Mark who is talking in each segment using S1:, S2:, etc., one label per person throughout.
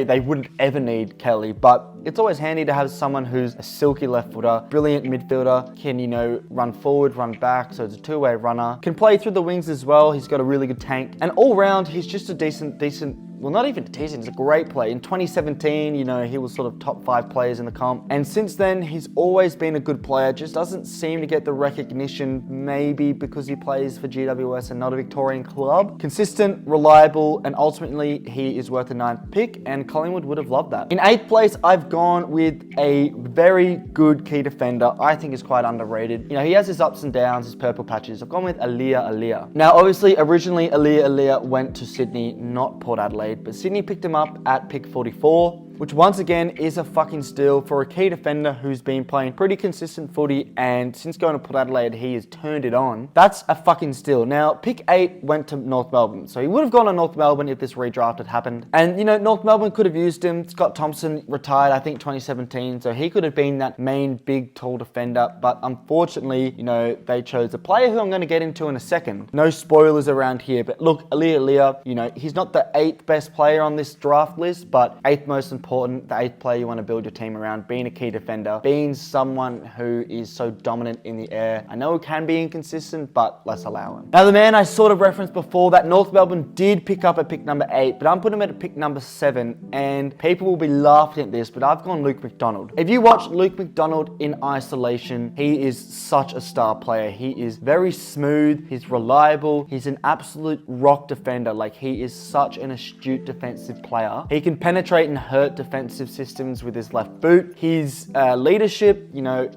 S1: they wouldn't ever need Kelly, but it's always handy to have someone who's a silky left footer, brilliant midfielder, can, run forward, run back, so it's a two-way runner, can play through the wings as well. He's got a really good tank, and all round, he's just a decent, well, not even decent, he's a great player. In 2017, he was sort of top 5 players in the comp, and since then, he's always been a good player, just doesn't seem to get the recognition, maybe because he plays for GWS and not a Victorian club. Consistent, reliable, and ultimately, he is worth a 9th pick, and Collingwood would have loved that. In 8th place, I've gone with a very good key defender. I think is quite underrated. He has his ups and downs, his purple patches. I've gone with Alia. Now, obviously, originally, Alia went to Sydney, not Port Adelaide, but Sydney picked him up at pick 44. Which once again is a fucking steal for a key defender who's been playing pretty consistent footy, and since going to Port Adelaide, he has turned it on. That's a fucking steal. Now, pick 8 went to North Melbourne, so he would have gone to North Melbourne if this redraft had happened. And, North Melbourne could have used him. Scott Thompson retired, I think, 2017, so he could have been that main, big, tall defender, but unfortunately, they chose a player who I'm going to get into in a second. No spoilers around here, but look, Alia, he's not the 8th best player on this draft list, but 8th most important, the 8th player you want to build your team around, being a key defender, being someone who is so dominant in the air. I know it can be inconsistent, but let's allow him. Now, the man I sort of referenced before that North Melbourne did pick up at pick number 8, but I'm putting him at pick number 7, and people will be laughing at this, but I've gone Luke McDonald. If you watch Luke McDonald in isolation, he is such a star player. He is very smooth, he's reliable, he's an absolute rock defender. Like, he is such an astute defensive player. He can penetrate and hurt defensive systems with his left boot. His leadership,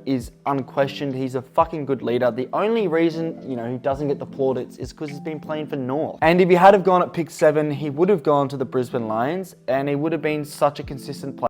S1: is unquestioned. He's a fucking good leader. The only reason, he doesn't get the plaudits is because he's been playing for North. And if he had have gone at pick 7, he would have gone to the Brisbane Lions, and he would have been such a consistent player.